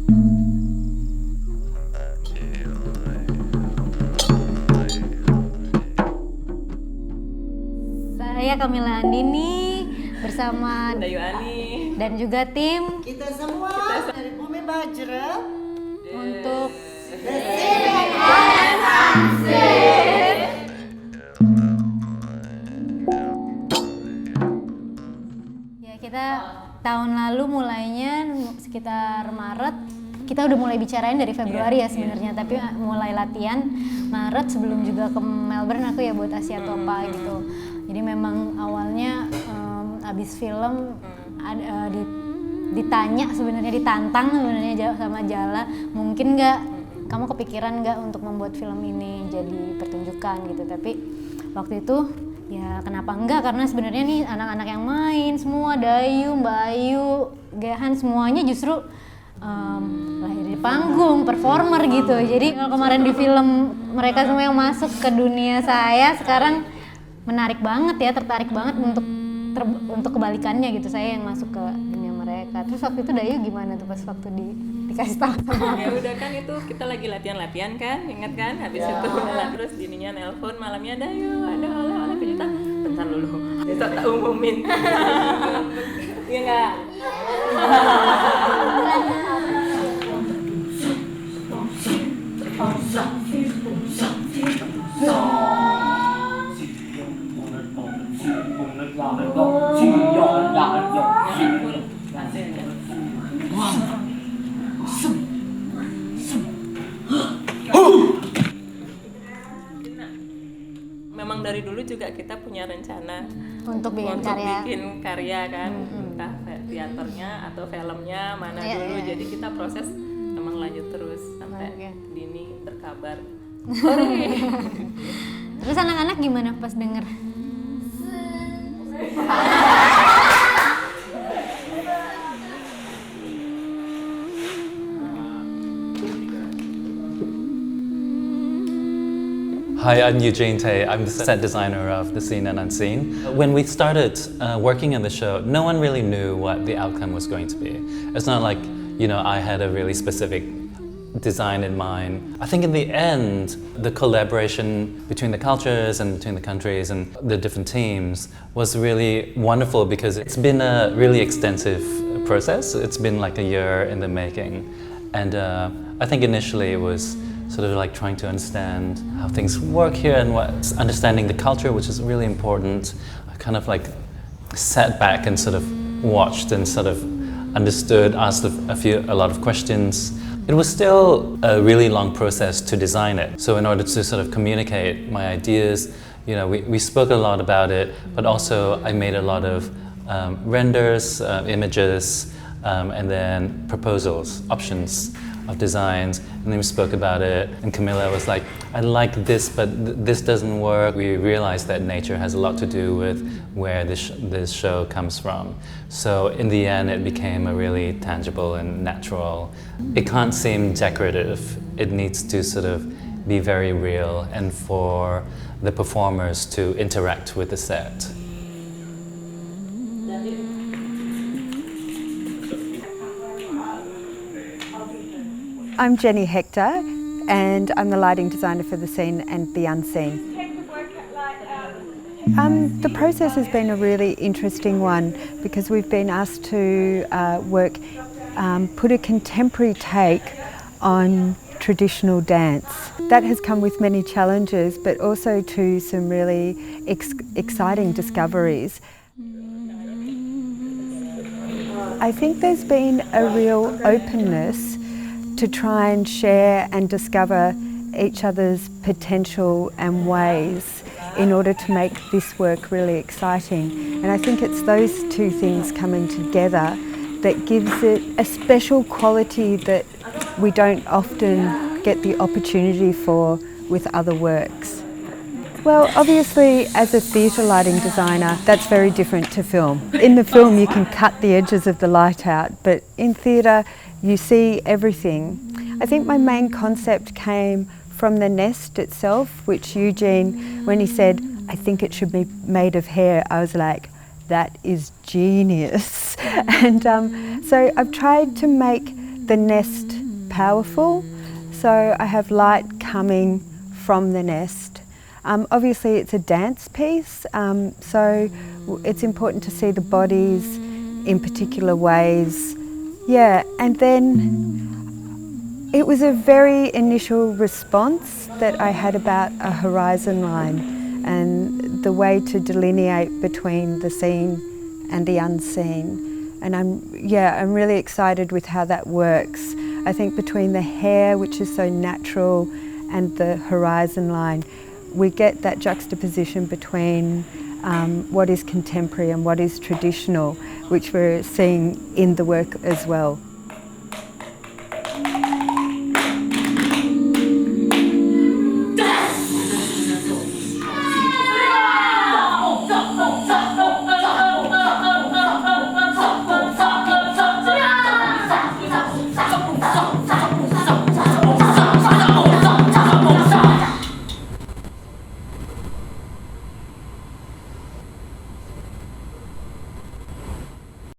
Saya Kamila Andini bersama Ayu Ani dan juga tim kita semua dari Bumi Bajra untuk ya, kita tahun lalu mulainya sekitar Maret. Kita udah mulai bicarain dari Februari ya sebenarnya, tapi mulai latihan Maret sebelum juga ke Melbourne aku ya buat Asia atau apa gitu. Jadi memang awalnya abis film ditanya sebenarnya, ditantang sebenarnya sama Jala, mungkin nggak kamu kepikiran nggak untuk membuat film ini jadi pertunjukan gitu. Tapi waktu itu ya kenapa enggak, karena sebenarnya nih anak-anak yang main semua, Dayu, Mbak Ayu, Gehan, semuanya justru lahir di panggung, performer gitu. Jadi kalau kemarin di film mereka semua yang masuk ke dunia saya, sekarang menarik banget ya, tertarik banget untuk kebalikannya gitu, saya yang masuk ke dunia mereka. Terus waktu itu Dayu gimana tuh pas waktu dikasih tahu sama aku? Ya udah kan itu kita lagi latihan kan, ingat kan? Habis itu terus dininya nelpon malamnya, Dayu ada oleh-oleh kejutan. Bentar dulu, besok tak umumin. Iya nggak? Memang dari dulu juga kita punya rencana untuk bikin karya kan, entah teaternya atau filmnya mana dulu. Jadi kita proses memang lanjut terus sampai Dini berkabar. Terus anak-anak gimana pas denger? Hi, I'm Eugene Tay. I'm the set designer of The Seen and Unseen. When we started working on the show, no one really knew what the outcome was going to be. It's not like, I had a really specific design in mind. I think in the end, the collaboration between the cultures and between the countries and the different teams was really wonderful because it's been a really extensive process. It's been like a year in the making. And I think initially it was sort of like trying to understand how things work here and understanding the culture, which is really important. I kind of like sat back and sort of watched and sort of understood, asked a lot of questions. It was still a really long process to design it. So in order to sort of communicate my ideas, we spoke a lot about it, but also I made a lot of renders, images, and then proposals, options of designs, and then we spoke about it, and Kamila was like, I like this, but this doesn't work. We realized that nature has a lot to do with where this show comes from. So in the end, it became a really tangible and natural. It can't seem decorative. It needs to sort of be very real, and for the performers to interact with the set. I'm Jenny Hector, and I'm the lighting designer for The Seen and the Unseen. The process has been a really interesting one because we've been asked to put a contemporary take on traditional dance. That has come with many challenges, but also to some really exciting discoveries. I think there's been a real openness to try and share and discover each other's potential and ways in order to make this work really exciting. And I think it's those two things coming together that gives it a special quality that we don't often get the opportunity for with other works. Well, obviously, as a theatre lighting designer, that's very different to film. In the film, you can cut the edges of the light out, but in theatre, you see everything. I think my main concept came from the nest itself, which Eugene, when he said, I think it should be made of hair, I was like, that is genius. And so I've tried to make the nest powerful. So I have light coming from the nest. Obviously it's a dance piece, so it's important to see the bodies in particular ways. Yeah, and then it was a very initial response that I had about a horizon line and the way to delineate between the seen and the unseen. And I'm really excited with how that works. I think between the hair, which is so natural, and the horizon line, we get that juxtaposition between what is contemporary and what is traditional, which we're seeing in the work as well.